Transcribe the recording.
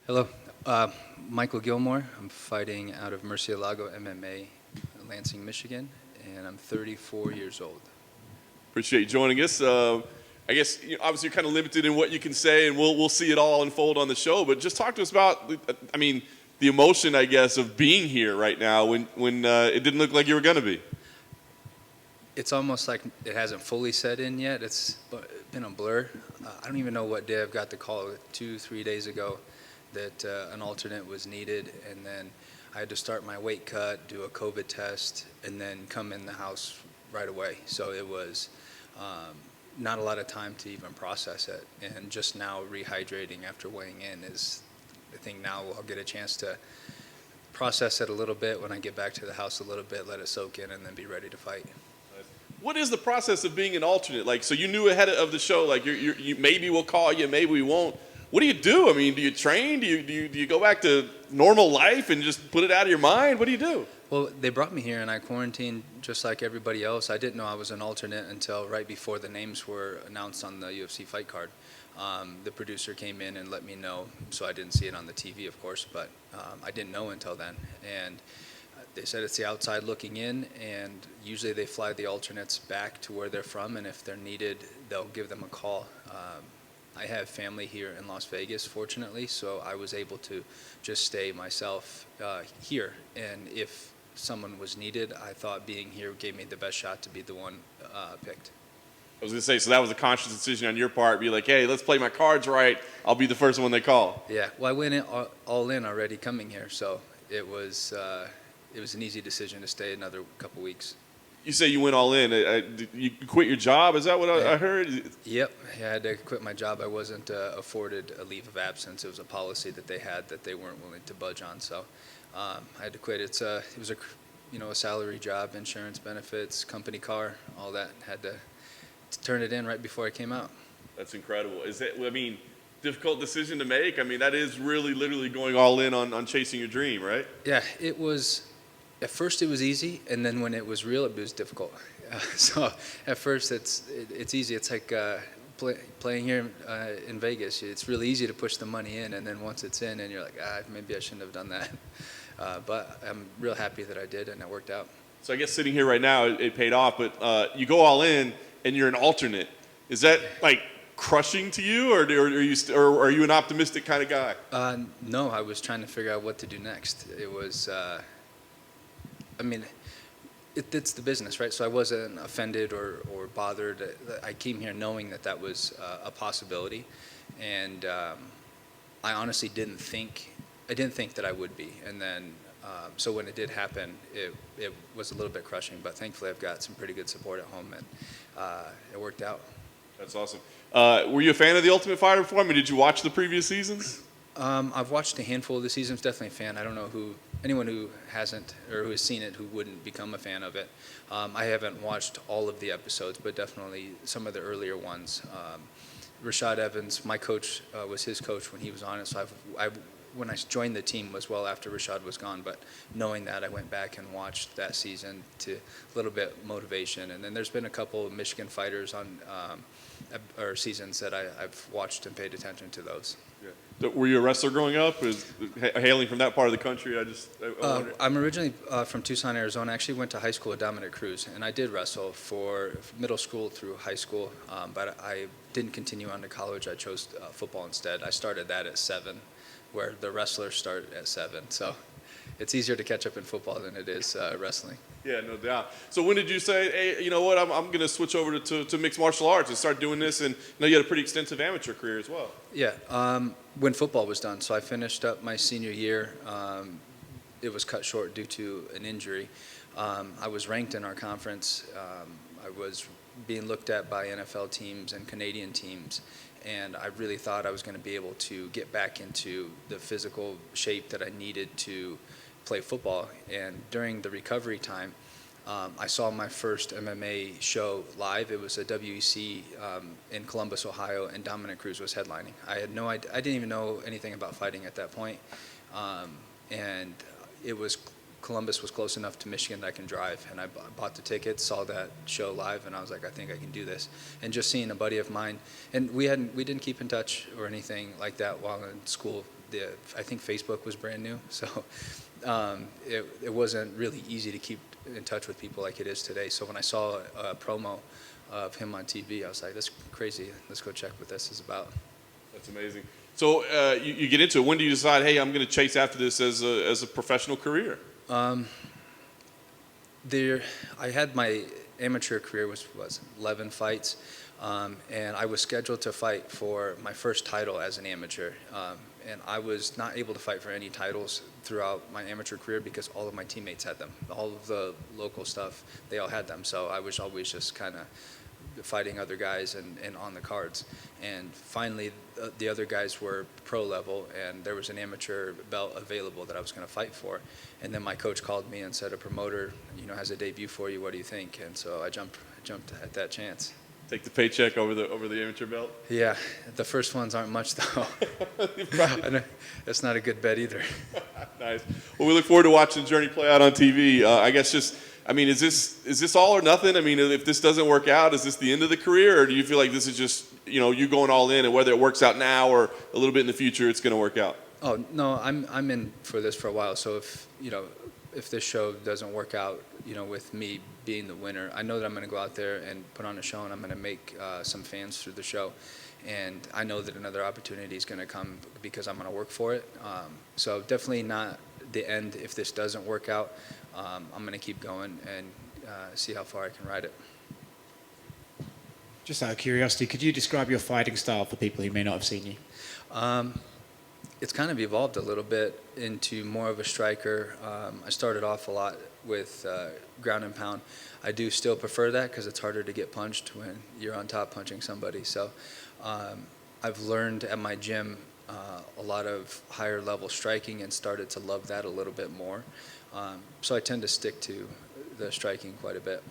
Hello, uh, Micheal Gillmore. I'm fighting out of Murcielago MMA, Lansing, Michigan, and I'm 34 years old. Appreciate you joining us. I guess obviously you're kind of limited in what you can say, and we'll see it all unfold on the show. But just talk to us about, I mean, the emotion, I guess, of being here right now when it didn't look like you were going to be. It's almost like it hasn't fully set in yet. It's been a blur. I don't even know what day I've got the call 2-3 days ago that an alternate was needed, and then I had to start my weight cut, do a COVID test, and then come in the house right away. So it was not a lot of time to even process it, and just now rehydrating after weighing in is, I think now I'll get a chance to process it a little bit when I get back to the house a little bit, let it soak in, and then be ready to fight. What is the process of being an alternate? Like, so you knew ahead of the show, like you maybe we'll call you, maybe we won't. What do you do? I mean, do you train? Do you go back to normal life and just put it out of your mind? What do you do? Well, they brought me here and I quarantined just like everybody else. I didn't know I was an alternate until right before the names were announced on the UFC fight card. The producer came in and let me know, so I didn't see it on the TV, of course, but I didn't know until then. And they said it's the outside looking in, and usually they fly the alternates back to where they're from, and if they're needed, they'll give them a call. I have family here in Las Vegas, fortunately, so I was able to just stay myself here. And if someone was needed, I thought being here gave me the best shot to be the one picked. I was going to say, so that was a conscious decision on your part. Be like, hey, let's play my cards right. I'll be the first one they call. Yeah, well, I went all in already coming here, so it was an easy decision to stay another couple weeks. You say you went all in. You quit your job? Is that what I heard? Yep. Yeah, I had to quit my job. I wasn't afforded a leave of absence. It was a policy that they had that they weren't willing to budge on. So I had to quit. It was a salary job, insurance benefits, company car, all that. Had to turn it in right before I came out. That's incredible. Difficult decision to make? I mean, that is really literally going all in on chasing your dream, right? Yeah, it was. At first it was easy, and then when it was real, it was difficult. So at first it's easy. It's like playing here in Vegas. It's really easy to push the money in, and then once it's in, and you're like, maybe I shouldn't have done that. But I'm real happy that I did, and it worked out. So I guess sitting here right now, it paid off. But you go all in, and you're an alternate. Is that like crushing to you, or are you an optimistic kind of guy? No, I was trying to figure out what to do next. It was. I mean, it's the business, right? So I wasn't offended or bothered. I came here knowing that was a possibility, and I honestly didn't think that I would be. And then, so when it did happen, it was a little bit crushing. But thankfully, I've got some pretty good support at home, and it worked out. That's awesome. Were you a fan of The Ultimate Fighter before? I mean, did you watch the previous seasons? I've watched a handful of the seasons. Definitely a fan. I don't know anyone who hasn't or who has seen it who wouldn't become a fan of it. I haven't watched all of the episodes, but definitely some of the earlier ones. Rashad Evans, my coach, was his coach when he was on it. So when I joined the team was well after Rashad was gone. But knowing that, I went back and watched that season to a little bit motivation. And then there's been a couple of Michigan fighters on or seasons that I've watched and paid attention to those. Yeah. So were you a wrestler growing up? Hailing from that part of the country? I'm originally from Tucson, Arizona. I actually went to high school at Dominic Cruz, and I did wrestle for middle school through high school, but I didn't continue on to college. I chose football instead. I started that at 7, where the wrestlers start at 7. So it's easier to catch up in football than it is wrestling. Yeah, no doubt. So when did you say, hey, you know what, I'm going to switch over to mixed martial arts and start doing this? And you had a pretty extensive amateur career as well. Yeah, when football was done. So I finished up my senior year. It was cut short due to an injury. I was ranked in our conference. I was being looked at by NFL teams and Canadian teams. And I really thought I was going to be able to get back into the physical shape that I needed to play football. And during the recovery time, I saw my first MMA show live. It was a WEC in Columbus, Ohio, and Dominic Cruz was headlining. I had no idea. I didn't even know anything about fighting at that point. And it was Columbus was close enough to Michigan that I can drive, and I bought the tickets, saw that show live, and I was like, I think I can do this. And just seeing a buddy of mine, and we didn't keep in touch or anything like that while in school, I think Facebook was brand new, so it wasn't really easy to keep in touch with people like it is today. So when I saw a promo of him on TV, I was like, that's crazy. Let's go check what this is about. That's amazing. So you get into it. When do you decide, hey, I'm going to chase after this as a professional career? I had my amateur career was 11 fights, and I was scheduled to fight for my first title as an amateur. And I was not able to fight for any titles throughout my amateur career because all of my teammates had them. All of the local stuff, they all had them. So I was always just kind of fighting other guys and on the cards. And finally, the other guys were pro level, and there was an amateur belt available that I was going to fight for. And then my coach called me and said, a promoter, has a debut for you. What do you think? And so I jumped at that chance. Take the paycheck over the amateur belt? Yeah, the first ones aren't much though. That's not a good bet either. Nice. Well, we look forward to watching the journey play out on TV. I guess is this all or nothing? I mean, if this doesn't work out, is this the end of the career, or do you feel like this is just you going all in, and whether it works out now or a little bit in the future, it's going to work out? Oh no, I'm in for this for a while. So if this show doesn't work out, with me being the winner, I know that I'm going to go out there and put on a show, and I'm going to make some fans through the show. And I know that another opportunity is going to come because I'm going to work for it. So definitely not the end if this doesn't work out. I'm going to keep going and see how far I can ride it. Just out of curiosity, could you describe your fighting style for people who may not have seen you? It's kind of evolved a little bit into more of a striker. I started off a lot with ground and pound. I do still prefer that because it's harder to get punched when you're on top punching somebody. So I've learned at my gym a lot of higher level striking and started to love that a little bit more. So I tend to stick to the striking quite a bit.